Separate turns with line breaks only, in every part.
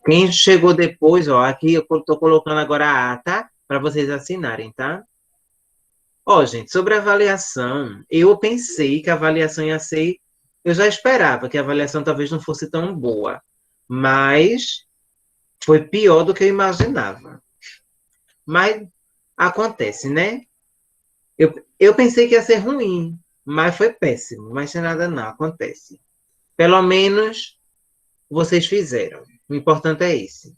Quem chegou depois, ó, aqui eu estou colocando agora a ata para vocês assinarem, tá? Ó, gente, sobre a avaliação, eu pensei que a avaliação ia ser. Eu já esperava que a avaliação talvez não fosse tão boa, mas foi pior do que eu imaginava. Mas acontece, né? Eu pensei que ia ser ruim, mas foi péssimo. Mas sem nada não, acontece. Pelo menos vocês fizeram. O importante é esse.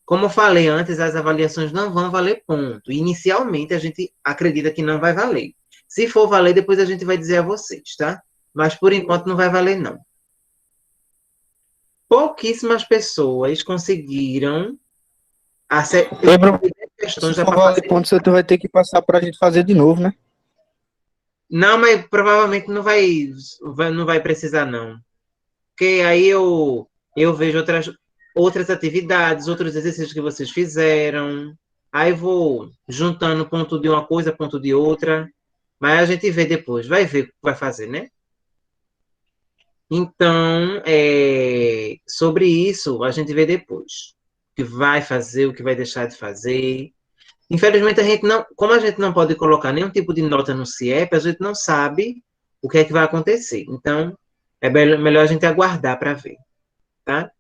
Como eu falei antes, as avaliações não vão valer ponto. Inicialmente, a gente acredita que não vai valer. Se for valer, depois a gente vai dizer a vocês, tá? Mas por enquanto não vai valer, não. Pouquíssimas pessoas conseguiram
Lembra, se
questões já
for
para
valer
fazer.
pontos, tu vai ter que passar pra gente fazer de novo, né?
Não, mas provavelmente não vai precisar, não. Porque aí eu vejo outras atividades, outros exercícios que vocês fizeram. Aí vou juntando ponto de uma coisa, ponto de outra. Mas a gente vê depois, vai ver o que vai fazer, né? Então, sobre isso, a gente vê depois. O que vai fazer, o que vai deixar de fazer. Infelizmente, a gente não, como a gente não pode colocar nenhum tipo de nota no CIEP, a gente não sabe o que é que vai acontecer. Então, é melhor a gente aguardar para ver, tá?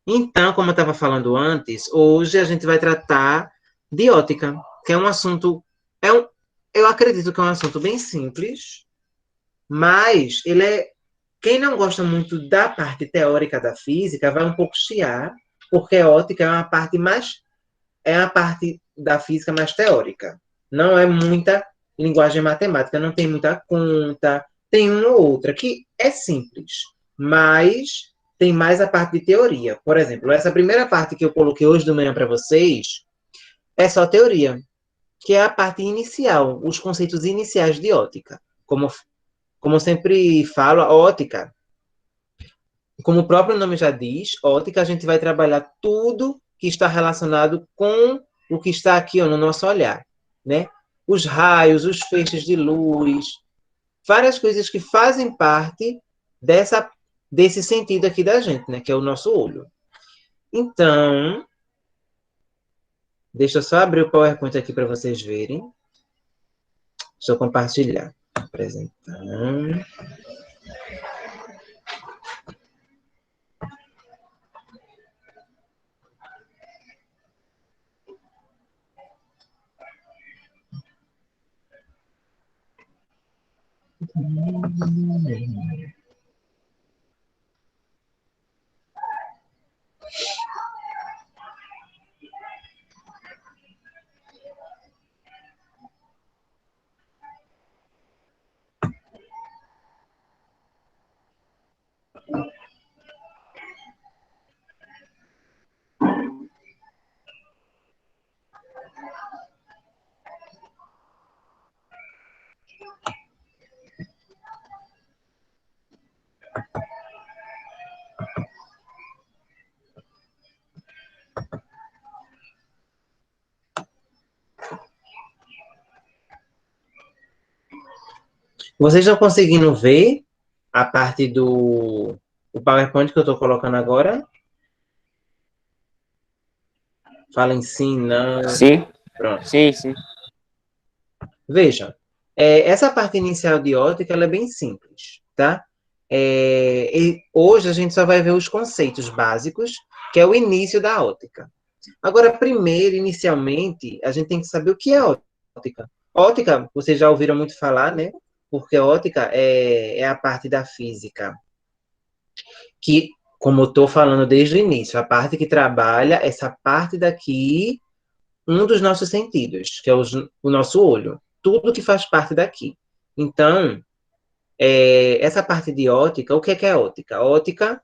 Então, como eu estava falando antes, hoje a gente vai tratar de ótica, que é um assunto, eu acredito que é um assunto bem simples, mas quem não gosta muito da parte teórica da física vai um pouco chiar, porque a ótica é uma parte da física mais teórica. Não é muita linguagem matemática, não tem muita conta, tem uma ou outra que é simples, mas tem mais a parte de teoria. Por exemplo, essa primeira parte que eu coloquei hoje de manhã para vocês é só teoria, que é a parte inicial, os conceitos iniciais de ótica. Como eu sempre falo, a ótica, como o próprio nome já diz, ótica, a gente vai trabalhar tudo que está relacionado com o que está aqui ó, no nosso olhar, né? Os raios, os feixes de luz, várias coisas que fazem parte desse sentido aqui da gente, né? Que é o nosso olho. Então, deixa eu só abrir o PowerPoint aqui para vocês verem. Deixa eu compartilhar. Apresentando. Vocês estão conseguindo ver a parte do o PowerPoint que eu estou colocando agora? Fala em sim, não.
Sim,
Pronto.
sim.
Veja, essa parte inicial de ótica ela é bem simples, tá? E hoje a gente só vai ver os conceitos básicos, que é o início da ótica. Agora, primeiro, inicialmente, a gente tem que saber o que é ótica. Ótica, vocês já ouviram muito falar, né? Porque ótica é a parte da física que, como eu estou falando desde o início, a parte que trabalha essa parte daqui, um dos nossos sentidos, que é o nosso olho. Tudo que faz parte daqui. Então, essa parte de ótica, o que é ótica? Ótica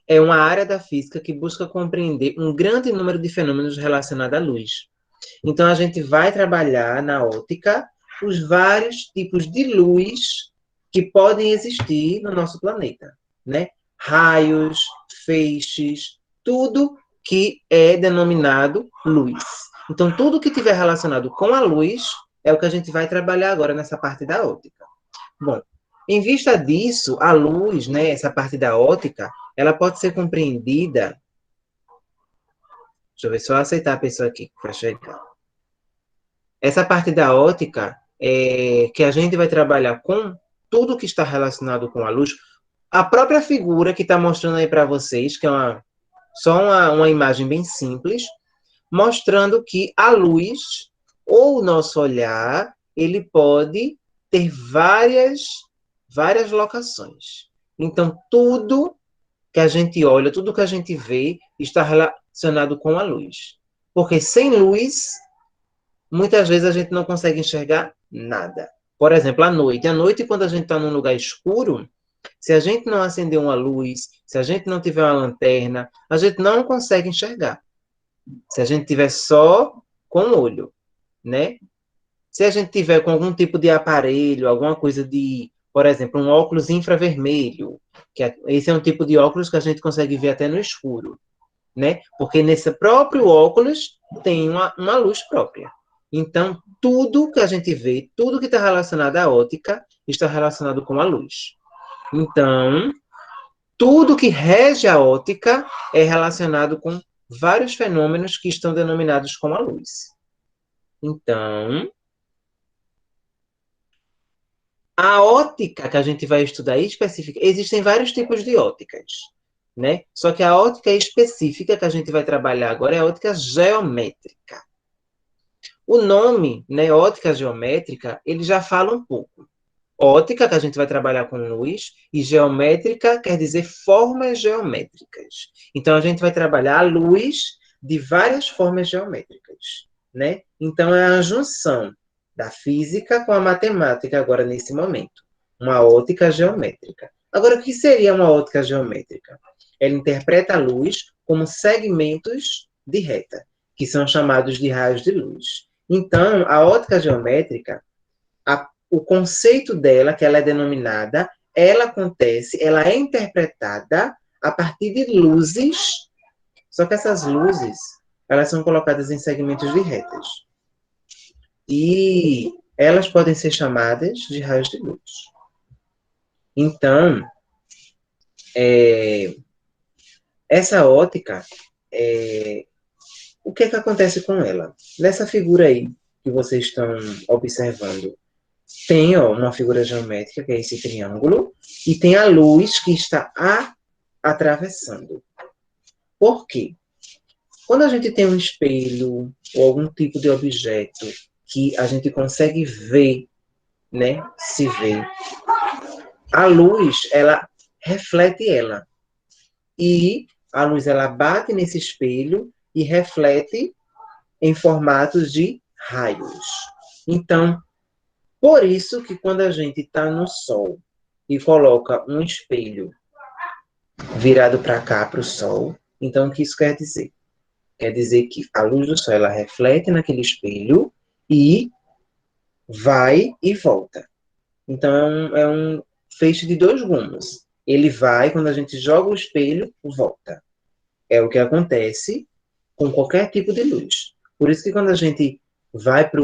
é uma área da física que busca compreender um grande número de fenômenos relacionados à luz. Então, a gente vai trabalhar na ótica os vários tipos de luz que podem existir no nosso planeta, né? Raios, feixes, tudo que é denominado luz. Então, tudo que tiver relacionado com a luz é o que a gente vai trabalhar agora nessa parte da ótica. Bom, em vista disso, a luz, né, essa parte da ótica, ela pode ser compreendida. Deixa eu ver, só aceitar a pessoa aqui que vai chegar. Essa parte da ótica é que a gente vai trabalhar com tudo que está relacionado com a luz. A própria figura que está mostrando aí para vocês, que é só uma imagem bem simples, mostrando que a luz, ou o nosso olhar, ele pode ter várias locações. Então, tudo que a gente olha, tudo que a gente vê, está relacionado com a luz. Porque sem luz, muitas vezes a gente não consegue enxergar nada. Por exemplo, à noite. À noite, quando a gente está num lugar escuro, se a gente não acender uma luz, se a gente não tiver uma lanterna, a gente não consegue enxergar. Se a gente tiver só com o olho, né? Se a gente tiver com algum tipo de aparelho, alguma coisa de, por exemplo, um óculos infravermelho, esse é um tipo de óculos que a gente consegue ver até no escuro, né? Porque nesse próprio óculos tem uma luz própria. Então, tudo que a gente vê, tudo que está relacionado à ótica, está relacionado com a luz. Então, tudo que rege a ótica é relacionado com vários fenômenos que estão denominados como a luz. Então, a ótica que a gente vai estudar específica, existem vários tipos de óticas, né? Só que a ótica específica que a gente vai trabalhar agora é a ótica geométrica. O nome, né, ótica geométrica, ele já fala um pouco. Ótica, que a gente vai trabalhar com luz, e geométrica quer dizer formas geométricas. Então, a gente vai trabalhar a luz de várias formas geométricas, né? Então, é a junção da física com a matemática agora nesse momento. Uma ótica geométrica. Agora, o que seria uma ótica geométrica? Ela interpreta a luz como segmentos de reta, que são chamados de raios de luz. Então, a ótica geométrica, o conceito dela, que ela é denominada, ela acontece, ela é interpretada a partir de luzes, só que essas luzes, elas são colocadas em segmentos de retas. E elas podem ser chamadas de raios de luz. Então, essa ótica, o que é que acontece com ela? Nessa figura aí que vocês estão observando, tem uma figura geométrica, que é esse triângulo, e tem a luz que está atravessando. Por quê? Quando a gente tem um espelho ou algum tipo de objeto que a gente consegue ver, né, se ver, a luz, ela reflete ela. E a luz, ela bate nesse espelho e reflete em formatos de raios. Então, por isso que quando a gente está no sol e coloca um espelho virado para cá, para o sol, então o que isso quer dizer? Quer dizer que a luz do sol, ela reflete naquele espelho e vai e volta. Então é um feixe de dois gumes. Ele vai, quando a gente joga o espelho, volta. É o que acontece com qualquer tipo de luz. Por isso que quando a gente vai para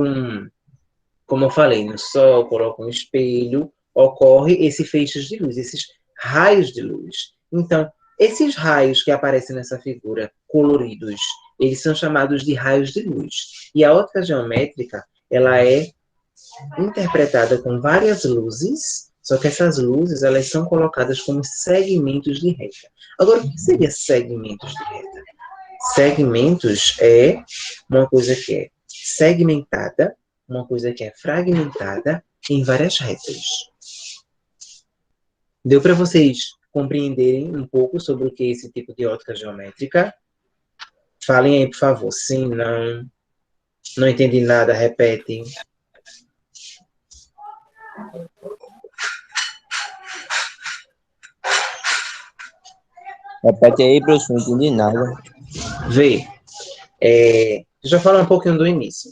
como eu falei, no sol, coloca um espelho, ocorre esse feixes de luz, esses raios de luz. Então, esses raios que aparecem nessa figura, coloridos, eles são chamados de raios de luz. E a ótica geométrica, ela é interpretada com várias luzes, só que essas luzes, elas são colocadas como segmentos de reta. Agora, o que seria segmentos de reta? Segmentos é uma coisa que é segmentada, uma coisa que é fragmentada em várias retas. Deu para vocês compreenderem um pouco sobre o que é esse tipo de ótica geométrica? Falem aí, por favor. Sim, não entendi nada, repetem.
Repete aí, professor, não entendi nada.
Vê, deixa eu falar um pouquinho do início.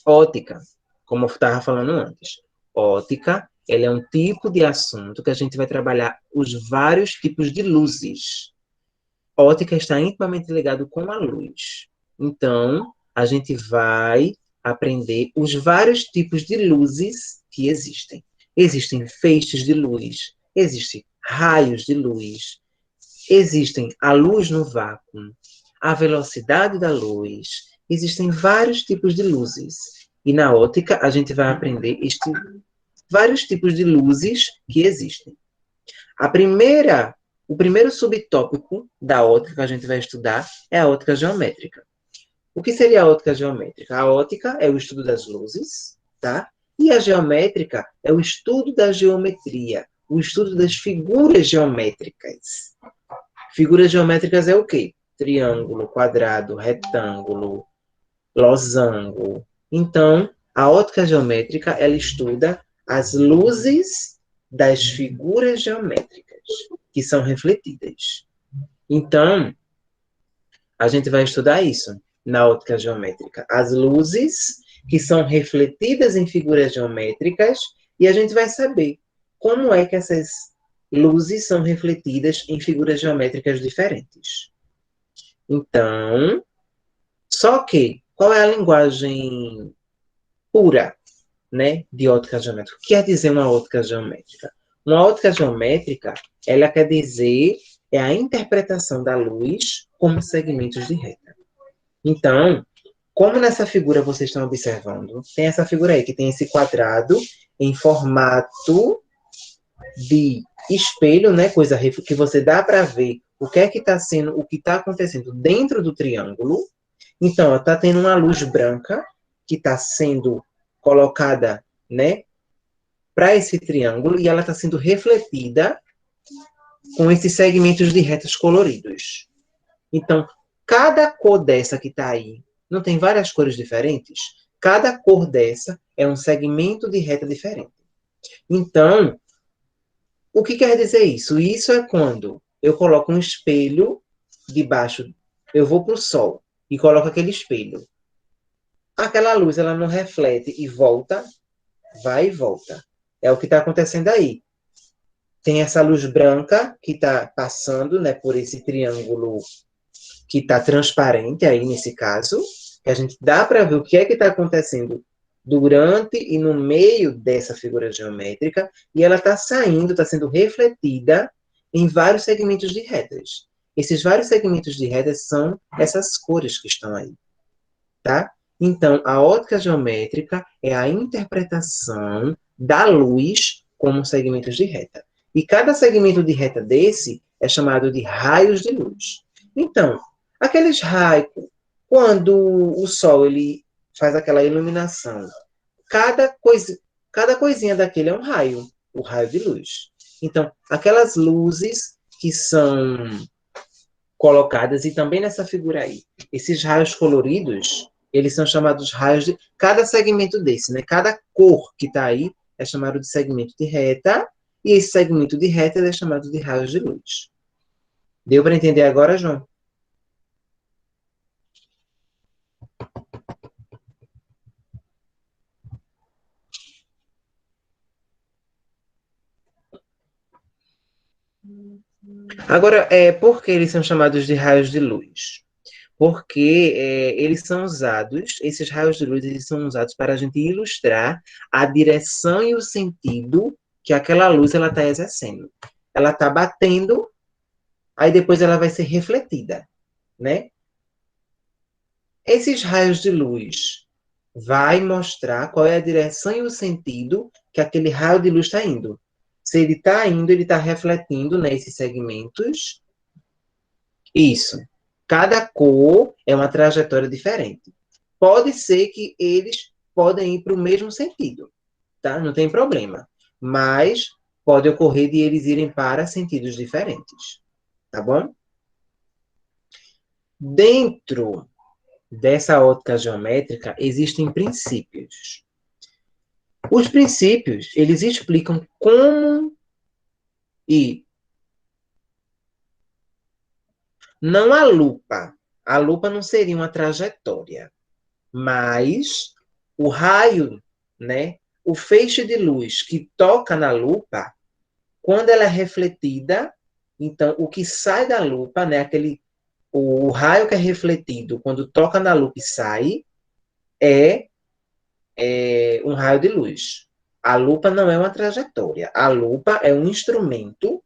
Ótica, como eu estava falando antes. Ótica, ela é um tipo de assunto que a gente vai trabalhar os vários tipos de luzes. Ótica está intimamente ligado com a luz. Então, a gente vai aprender os vários tipos de luzes que existem. Existem feixes de luz, existem raios de luz, existem a luz no vácuo, a velocidade da luz, existem vários tipos de luzes. E na ótica a gente vai aprender vários tipos de luzes que existem. O primeiro subtópico da ótica que a gente vai estudar é a ótica geométrica. O que seria a ótica geométrica? A ótica é o estudo das luzes, tá? E a geométrica é o estudo da geometria, o estudo das figuras geométricas. Figuras geométricas é o quê? Triângulo, quadrado, retângulo, losango. Então, a ótica geométrica, ela estuda as luzes das figuras geométricas que são refletidas. Então, a gente vai estudar isso na ótica geométrica. As luzes que são refletidas em figuras geométricas e a gente vai saber como é que essas luzes são refletidas em figuras geométricas diferentes. Então, só que, qual é a linguagem pura, né, de ótica geométrica? O que quer dizer uma ótica geométrica? Uma ótica geométrica, ela quer dizer a interpretação da luz como segmentos de reta. Então, como nessa figura vocês estão observando, tem essa figura aí, que tem esse quadrado em formato de espelho, né, coisa que você dá para ver o que é que está sendo, o que está acontecendo dentro do triângulo. Então, está tendo uma luz branca que está sendo colocada, né, para esse triângulo e ela está sendo refletida com esses segmentos de retas coloridos. Então, cada cor dessa que está aí, não tem várias cores diferentes? Cada cor dessa é um segmento de reta diferente. Então, o que quer dizer isso? Isso é quando eu coloco um espelho debaixo, eu vou para o sol e coloco aquele espelho. Aquela luz, ela não reflete e volta, vai e volta. É o que está acontecendo aí. Tem essa luz branca que está passando, né, por esse triângulo que está transparente aí nesse caso, que a gente dá para ver o que é que está acontecendo durante e no meio dessa figura geométrica, e ela está saindo, está sendo refletida em vários segmentos de retas. Esses vários segmentos de retas são essas cores que estão aí, tá? Então, a ótica geométrica é a interpretação da luz como segmentos de reta. E cada segmento de reta desse é chamado de raios de luz. Então, aqueles raios, quando o Sol ele faz aquela iluminação, cada coisinha daquele é um raio, o raio de luz. Então, aquelas luzes que são colocadas, e também nessa figura aí, esses raios coloridos, eles são chamados raios de... Cada segmento desse, né? Cada cor que está aí é chamado de segmento de reta, e esse segmento de reta é chamado de raios de luz. Deu para entender agora, João? Agora, por que eles são chamados de raios de luz? Porque eles são usados, esses raios de luz, eles são usados para a gente ilustrar a direção e o sentido que aquela luz ela está exercendo. Ela está batendo, aí depois ela vai ser refletida, né? Esses raios de luz vai mostrar qual é a direção e o sentido que aquele raio de luz está indo. Se ele está indo, ele está refletindo nesses segmentos. Isso. Cada cor é uma trajetória diferente. Pode ser que eles podem ir para o mesmo sentido, tá? Não tem problema. Mas pode ocorrer de eles irem para sentidos diferentes, tá bom? Dentro dessa ótica geométrica existem princípios. Os princípios, eles explicam como e não a lupa. A lupa não seria uma trajetória, mas o raio, né, o feixe de luz que toca na lupa, quando ela é refletida, então o que sai da lupa, né, o raio que é refletido quando toca na lupa e sai, é um raio de luz. A lupa não é uma trajetória. A lupa é um instrumento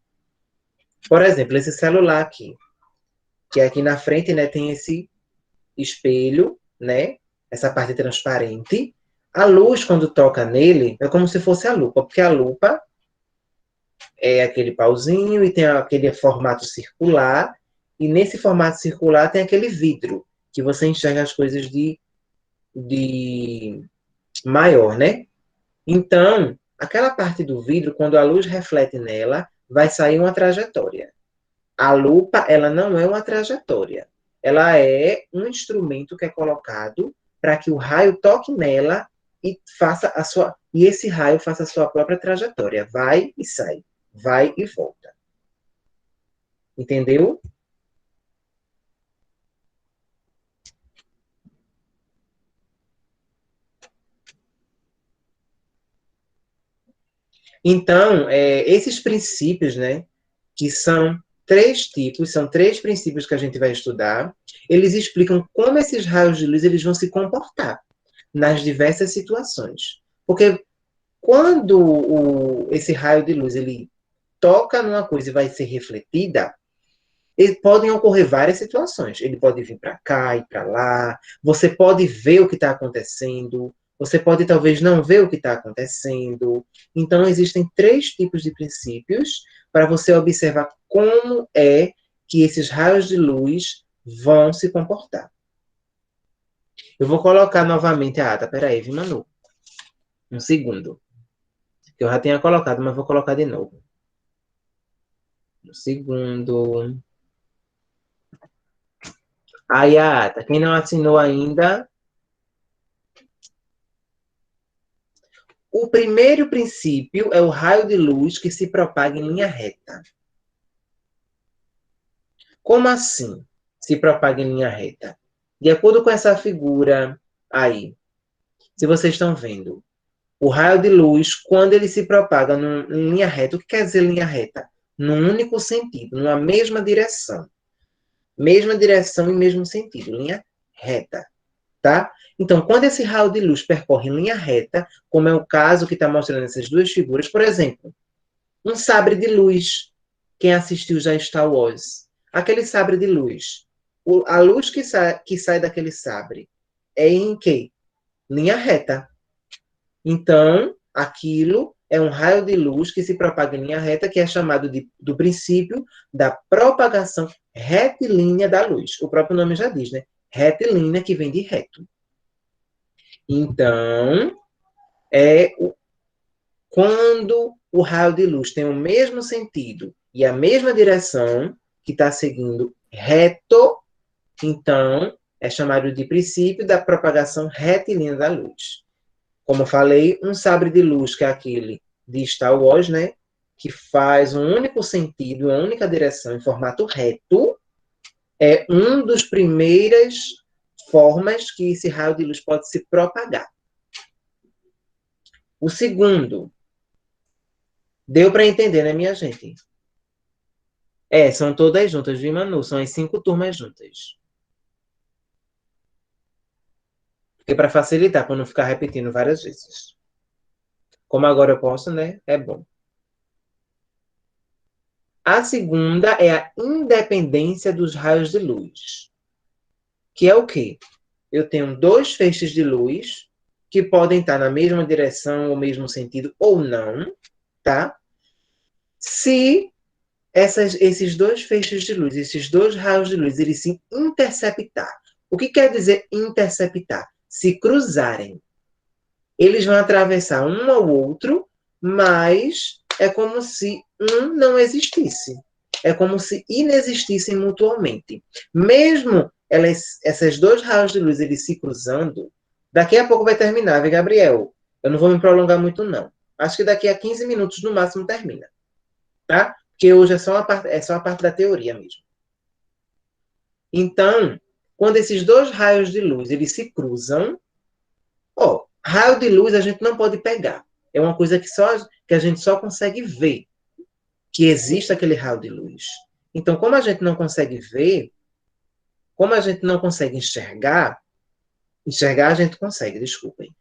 Por exemplo, esse celular aqui, que aqui na frente, né, tem esse espelho, né, essa parte transparente. A luz, quando toca nele, é como se fosse a lupa, porque a lupa é aquele pauzinho e tem aquele formato circular, e nesse formato circular tem aquele vidro, que você enxerga as coisas de maior, né? Então, aquela parte do vidro, quando a luz reflete nela, vai sair uma trajetória. A lupa, ela não é uma trajetória. Ela é um instrumento que é colocado para que o raio toque nela e faça a sua e esse raio faça a sua própria trajetória, vai e sai, vai e volta. Entendeu? Então, esses princípios, né, que são três tipos, são três princípios que a gente vai estudar, eles explicam como esses raios de luz eles vão se comportar nas diversas situações. Porque quando esse raio de luz ele toca numa coisa e vai ser refletida, podem ocorrer várias situações. Ele pode vir para cá e para lá. Você pode ver o que está acontecendo. Você pode talvez não ver o que está acontecendo. Então, existem três tipos de princípios para você observar como é que esses raios de luz vão se comportar. Eu vou colocar novamente a ata. Peraí, viu, Manu? Um segundo. Eu já tinha colocado, mas vou colocar de novo. Um segundo. Aí a ata. Quem não assinou ainda, o primeiro princípio é o raio de luz que se propaga em linha reta. Como assim se propaga em linha reta? De acordo com essa figura aí, se vocês estão vendo, o raio de luz, quando ele se propaga em linha reta, o que quer dizer linha reta? Num único sentido, numa mesma direção. Mesma direção e mesmo sentido, linha reta. Tá? Então, quando esse raio de luz percorre em linha reta, como é o caso que está mostrando essas duas figuras, por exemplo, um sabre de luz. Quem assistiu já Star Wars. Aquele sabre de luz. A luz que sai daquele sabre é em quê? Linha reta. Então, aquilo é um raio de luz que se propaga em linha reta, que é chamado do princípio da propagação retilínea da luz. O próprio nome já diz, né? Retilínea, que vem de reto. Então, quando o raio de luz tem o mesmo sentido e a mesma direção, que está seguindo reto, então é chamado de princípio da propagação retilínea da luz. Como eu falei, um sabre de luz, que é aquele de Star Wars, né, que faz um único sentido, uma única direção em formato reto, é uma das primeiras formas que esse raio de luz pode se propagar. O segundo, deu para entender, né, minha gente? São todas juntas, viu, Manu? São as 5 turmas juntas. Porque para facilitar, para não ficar repetindo várias vezes. Como agora eu posso, né? É bom. A segunda é a independência dos raios de luz. Que é o quê? Eu tenho dois feixes de luz que podem estar na mesma direção ou mesmo sentido ou não, tá? Se esses dois feixes de luz, esses dois raios de luz, eles se interceptar. O que quer dizer interceptar? Se cruzarem. Eles vão atravessar um ao outro, mas é como se um não existisse. É como se inexistissem mutuamente. Mesmo essas dois raios de luz eles se cruzando, daqui a pouco vai terminar, viu, Gabriel? Eu não vou me prolongar muito, não. Acho que daqui a 15 minutos, no máximo, termina. Tá? Porque hoje é só a parte da teoria mesmo. Então, quando esses dois raios de luz eles se cruzam, raio de luz a gente não pode pegar. É uma coisa que a gente só consegue ver que existe aquele raio de luz. Então, como a gente não consegue ver, como a gente não consegue enxergar a gente consegue, desculpem.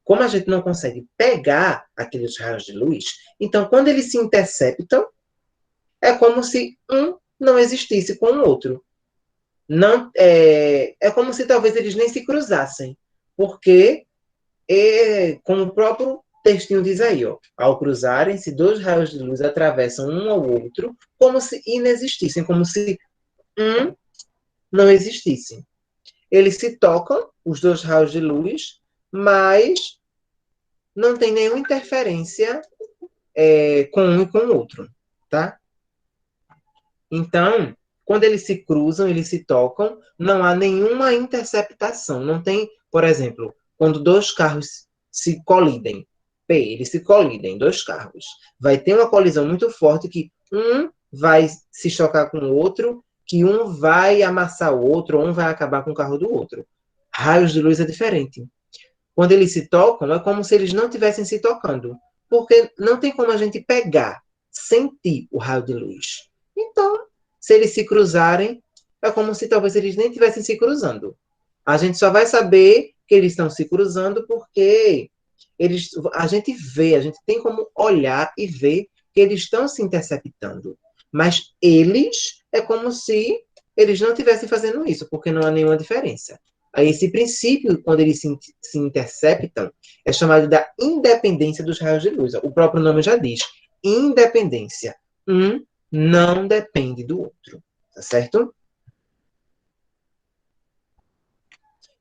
Como a gente não consegue pegar aqueles raios de luz, então quando eles se interceptam, é como se um não existisse com o outro. Não, é como se talvez eles nem se cruzassem, porque, como o próprio textinho diz aí, ó, ao cruzarem-se, dois raios de luz atravessam um ao outro como se inexistissem, como se um não existisse. Eles se tocam, os dois raios de luz, mas não tem nenhuma interferência com um e com o outro, tá? Então, quando eles se cruzam, eles se tocam, não há nenhuma interceptação. Não tem, por exemplo, quando dois carros se colidem, eles se colidem, dois carros. Vai ter uma colisão muito forte que um vai se chocar com o outro, que um vai amassar o outro, ou um vai acabar com o carro do outro. Raios de luz é diferente. Quando eles se tocam, é como se eles não estivessem se tocando. Porque não tem como a gente pegar, sentir o raio de luz. Então, se eles se cruzarem, é como se talvez eles nem estivessem se cruzando. A gente só vai saber que eles estão se cruzando porque a gente vê, a gente tem como olhar e ver que eles estão se interceptando. Mas eles, é como se eles não estivessem fazendo isso, porque não há nenhuma diferença. Aí esse princípio, quando eles se interceptam, é chamado da independência dos raios de luz. O próprio nome já diz, independência. Um não depende do outro, tá certo?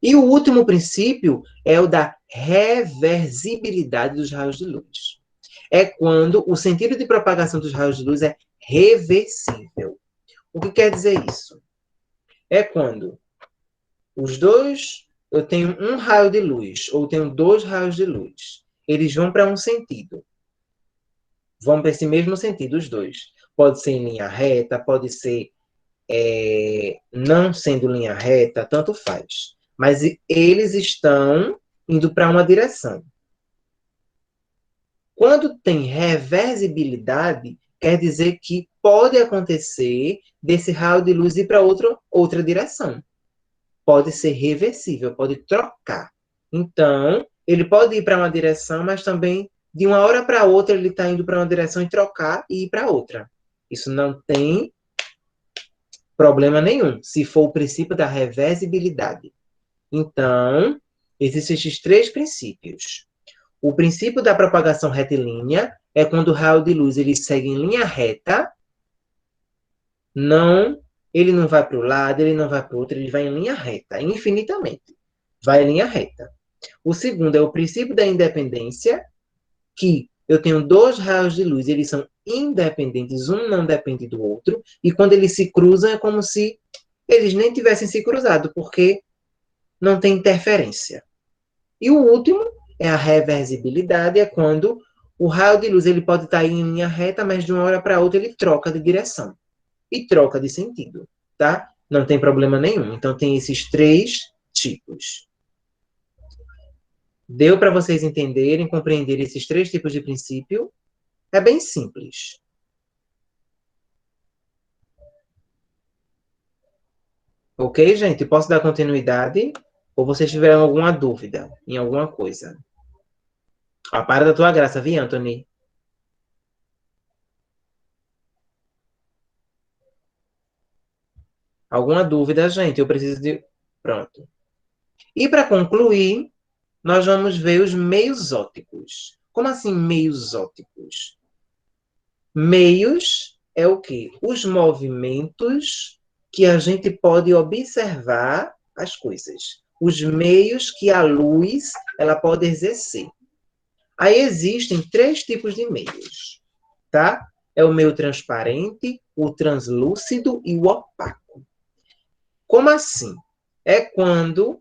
E o último princípio é o da reversibilidade dos raios de luz. É quando o sentido de propagação dos raios de luz é reversível. O que quer dizer isso? É quando os dois, eu tenho um raio de luz, ou tenho dois raios de luz. Eles vão para um sentido. Vão para esse mesmo sentido, os dois. Pode ser em linha reta, pode ser não sendo linha reta, tanto faz. Mas eles estão indo para uma direção. Quando tem reversibilidade, quer dizer que pode acontecer desse raio de luz ir para outra direção. Pode ser reversível, pode trocar. Então, ele pode ir para uma direção, mas também, de uma hora para outra, ele está indo para uma direção e trocar e ir para outra. Isso não tem problema nenhum, se for o princípio da reversibilidade. Então, existem esses três princípios. O princípio da propagação retilínea é quando o raio de luz ele segue em linha reta, ele não vai para o lado, ele não vai para o outro, ele vai em linha reta, infinitamente. Vai em linha reta. O segundo é o princípio da independência, que eu tenho dois raios de luz, eles são independentes, um não depende do outro, e quando eles se cruzam é como se eles nem tivessem se cruzado, porque não tem interferência. E o último é a reversibilidade, é quando o raio de luz ele pode estar em linha reta, mas de uma hora para outra ele troca de direção e troca de sentido, tá? Não tem problema nenhum. Então tem esses três tipos. Deu para vocês entenderem, compreenderem esses três tipos de princípio? É bem simples. Ok, gente? Posso dar continuidade? Ou vocês tiveram alguma dúvida em alguma coisa? A para da tua graça, vi, Anthony? Alguma dúvida, gente? Eu preciso de... Pronto. E para concluir, nós vamos ver os meios ópticos. Como assim meios ópticos? Meios é o quê? Os movimentos que a gente pode observar as coisas. Os meios que a luz ela pode exercer. Aí existem três tipos de meios, tá? É o meio transparente, o translúcido e o opaco. Como assim? É quando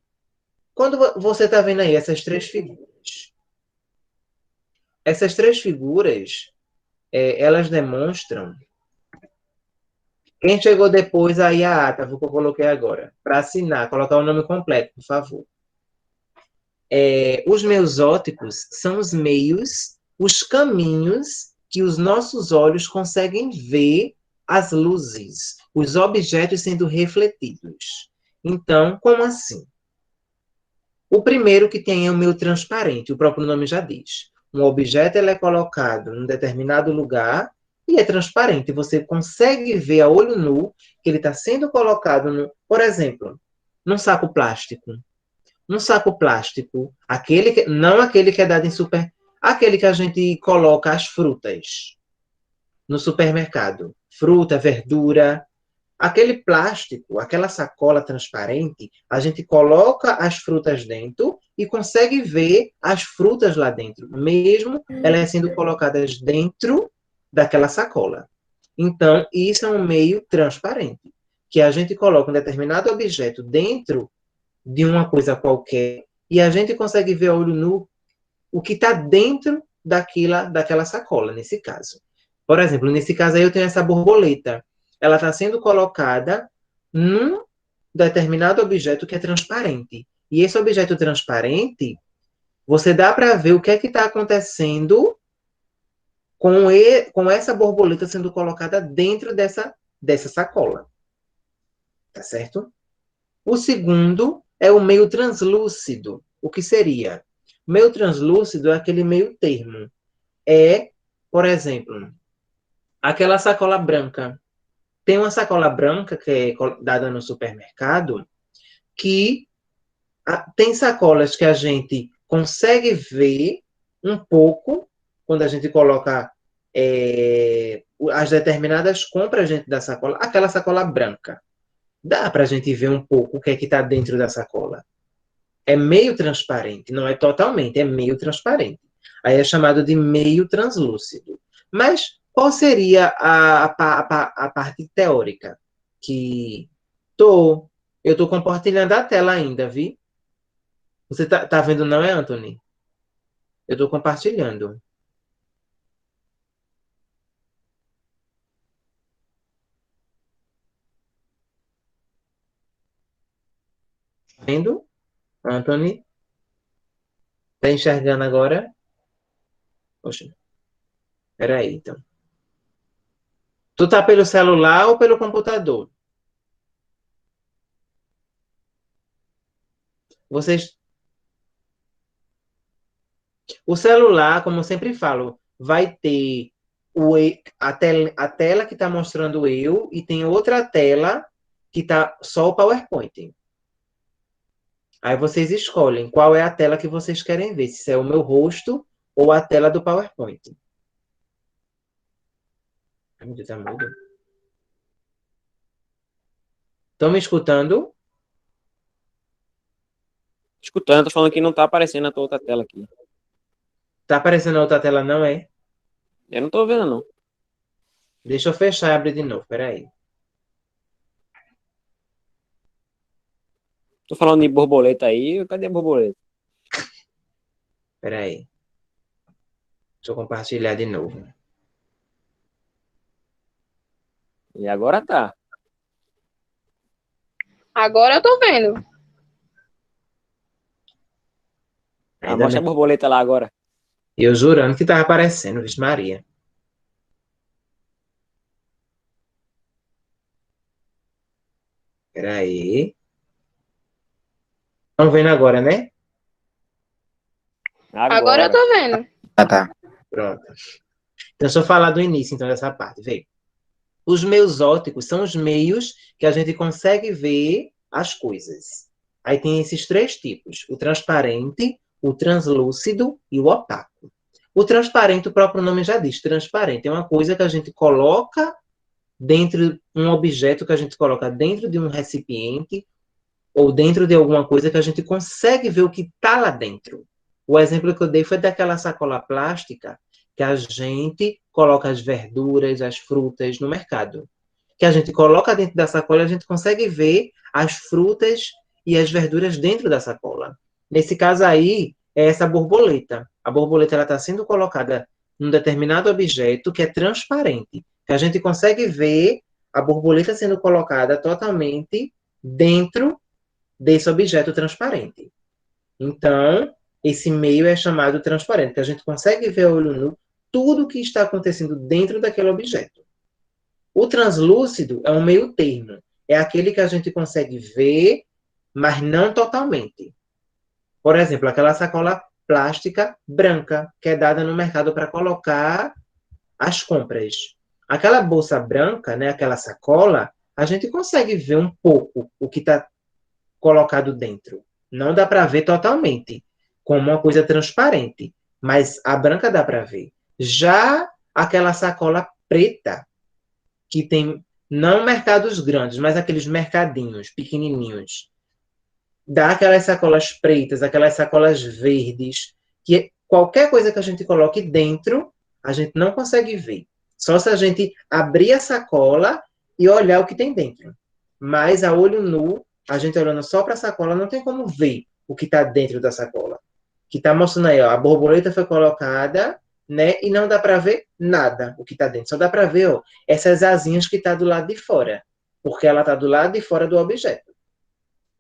você está vendo aí essas três figuras. Essas três figuras, elas demonstram. Quem chegou depois aí a ata, que eu coloquei agora, para assinar, colocar o nome completo, por favor. Os meios ópticos são os meios, os caminhos que os nossos olhos conseguem ver as luzes, os objetos sendo refletidos. Então, como assim? O primeiro que tem é o meio transparente, o próprio nome já diz. Um objeto ele é colocado em um determinado lugar e é transparente. Você consegue ver a olho nu que ele está sendo colocado, por exemplo, num saco plástico. Num saco plástico, não aquele que é dado em super, aquele que a gente coloca as frutas no supermercado. Fruta, verdura, aquele plástico, aquela sacola transparente, a gente coloca as frutas dentro e consegue ver as frutas lá dentro, mesmo elas sendo colocadas dentro daquela sacola. Então, isso é um meio transparente, que a gente coloca um determinado objeto dentro de uma coisa qualquer e a gente consegue ver a olho nu o que está dentro daquela sacola, nesse caso. Por exemplo, nesse caso aí eu tenho essa borboleta. Ela está sendo colocada num determinado objeto que é transparente. E esse objeto transparente, você dá para ver o que é que está acontecendo com essa borboleta sendo colocada dentro dessa sacola. Tá certo? O segundo é o meio translúcido. O que seria? O meio translúcido é aquele meio termo. É, por exemplo, aquela sacola branca. Tem uma sacola branca que é dada no supermercado que tem sacolas que a gente consegue ver um pouco quando a gente coloca as determinadas compras dentro da sacola, aquela sacola branca. Dá para a gente ver um pouco o que é que está dentro da sacola. É meio transparente, não é totalmente, é meio transparente. Aí é chamado de meio translúcido. Mas qual seria a parte teórica? Que eu estou compartilhando a tela ainda, vi? Você tá vendo, não é, Anthony? Eu estou compartilhando. Tá vendo, Anthony? Tá enxergando agora? Poxa, peraí, então. Tu tá pelo celular ou pelo computador? Vocês O celular, como eu sempre falo, vai ter a tela que está mostrando eu e tem outra tela que está só o PowerPoint. Aí vocês escolhem qual é a tela que vocês querem ver, se é o meu rosto ou a tela do PowerPoint. Ai, meu Deus, tá mudo. Estão me escutando?
Escutando, tô falando que não tá aparecendo na tua outra tela aqui.
Tá aparecendo a outra tela, não é?
Eu não tô vendo, não.
Deixa eu fechar e abrir de novo, peraí.
Tô falando de borboleta aí, cadê a borboleta?
Peraí. Deixa eu compartilhar de novo.
E agora tá.
Agora eu tô vendo.
Ainda
Mostra a
não.
borboleta lá agora.
Eu jurando que tava aparecendo, Vixe Maria. Peraí. Estão vendo agora, né?
Agora eu tô vendo.
Ah, tá.
Pronto. Então, deixa eu falar do início, então, dessa parte. Vê. Os meios ópticos são os meios que a gente consegue ver as coisas. Aí tem esses três tipos: o transparente, o translúcido e o opaco. O transparente, o próprio nome já diz, transparente. É uma coisa que a gente coloca dentro, um objeto que a gente coloca dentro de um recipiente ou dentro de alguma coisa que a gente consegue ver o que está lá dentro. O exemplo que eu dei foi daquela sacola plástica que a gente coloca as verduras, as frutas no mercado. Que a gente coloca dentro da sacola e a gente consegue ver as frutas e as verduras dentro da sacola. Nesse caso aí, é essa borboleta. A borboleta está sendo colocada num determinado objeto que é transparente, que a gente consegue ver a borboleta sendo colocada totalmente dentro desse objeto transparente. Então, esse meio é chamado transparente, que a gente consegue ver a olho nu tudo o que está acontecendo dentro daquele objeto. O translúcido é um meio termo, é aquele que a gente consegue ver, mas não totalmente. Por exemplo, aquela sacola plástica branca que é dada no mercado para colocar as compras. Aquela bolsa branca, né, aquela sacola, a gente consegue ver um pouco o que está colocado dentro. Não dá para ver totalmente, como uma coisa transparente, mas a branca dá para ver. Já aquela sacola preta, que tem não mercados grandes, mas aqueles mercadinhos pequenininhos, dá aquelas sacolas pretas, aquelas sacolas verdes, que qualquer coisa que a gente coloque dentro, a gente não consegue ver. Só se a gente abrir a sacola e olhar o que tem dentro. Mas a olho nu, a gente olhando só para a sacola, não tem como ver o que está dentro da sacola. Que está mostrando aí, ó, a borboleta foi colocada, né? E não dá para ver nada o que está dentro. Só dá para ver, ó, essas asinhas que está do lado de fora, porque ela está do lado de fora do objeto.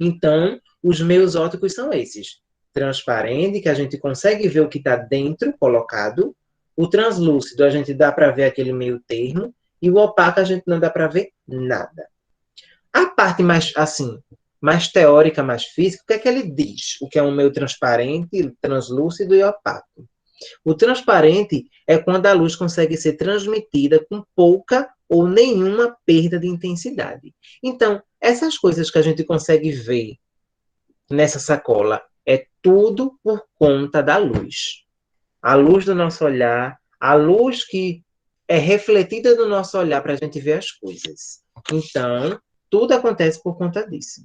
Então, os meios ópticos são esses: transparente, que a gente consegue ver o que está dentro colocado; o translúcido, a gente dá para ver aquele meio termo; e o opaco, a gente não dá para ver nada. A parte mais, assim, mais teórica, mais física, o que é que ele diz? O que é um meio transparente, translúcido e opaco? O transparente é quando a luz consegue ser transmitida com pouca ou nenhuma perda de intensidade. Então, essas coisas que a gente consegue ver nessa sacola é tudo por conta da luz. A luz do nosso olhar, a luz que é refletida do nosso olhar para a gente ver as coisas. Então, tudo acontece por conta disso.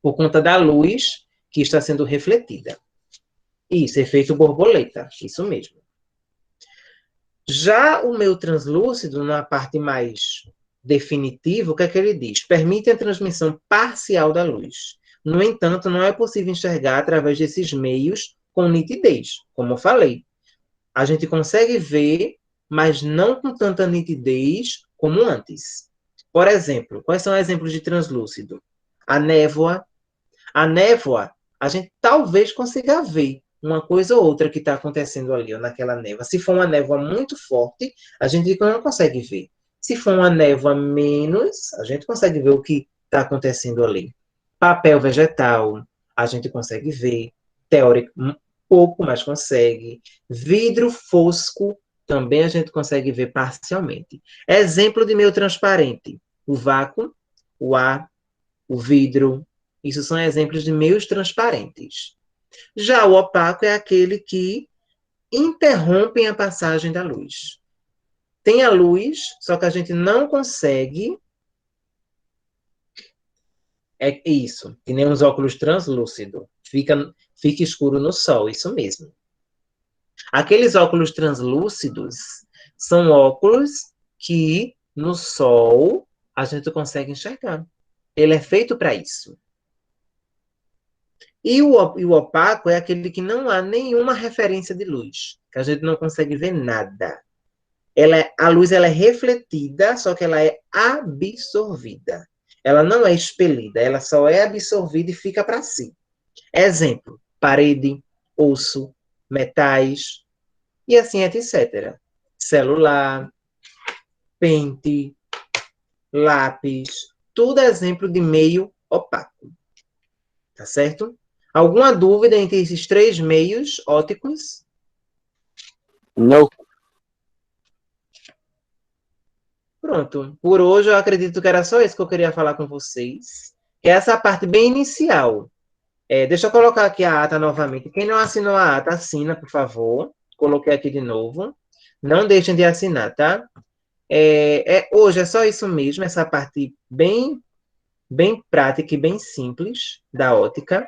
Por conta da luz que está sendo refletida. Isso, efeito borboleta, isso mesmo. Já o meio translúcido, na parte mais definitiva, o que é que ele diz? Permite a transmissão parcial da luz. No entanto, não é possível enxergar através desses meios com nitidez, como eu falei. A gente consegue ver, mas não com tanta nitidez como antes. Por exemplo, quais são exemplos de translúcido? A névoa. A névoa, a gente talvez consiga ver uma coisa ou outra que está acontecendo ali, ó, naquela névoa. Se for uma névoa muito forte, a gente não consegue ver. Se for uma névoa menos, a gente consegue ver o que está acontecendo ali. Papel vegetal, a gente consegue ver. Teórico, um pouco, mas consegue. Vidro fosco, também a gente consegue ver parcialmente. Exemplo de meio transparente: o vácuo, o ar, o vidro. Isso são exemplos de meios transparentes. Já o opaco é aquele que interrompe a passagem da luz. Tem a luz, só que a gente não consegue. É isso, que nem uns óculos translúcidos. Fica escuro no sol, isso mesmo. Aqueles óculos translúcidos são óculos que no sol a gente consegue enxergar. Ele é feito para isso. E o opaco é aquele que não há nenhuma referência de luz, que a gente não consegue ver nada. A luz ela é refletida, só que ela é absorvida. Ela não é expelida, ela só é absorvida e fica para si. Exemplo: parede, osso, metais, e assim etc. Celular, pente, lápis, tudo é exemplo de meio opaco. Tá certo? Alguma dúvida entre esses três meios ópticos?
Não.
Pronto. Por hoje eu acredito que era só isso que eu queria falar com vocês. Essa parte bem inicial. Deixa eu colocar aqui a ata novamente. Quem não assinou a ata, assina, por favor. Coloquei aqui de novo. Não deixem de assinar, tá? Hoje é só isso mesmo, essa parte bem prática e bem simples da ótica.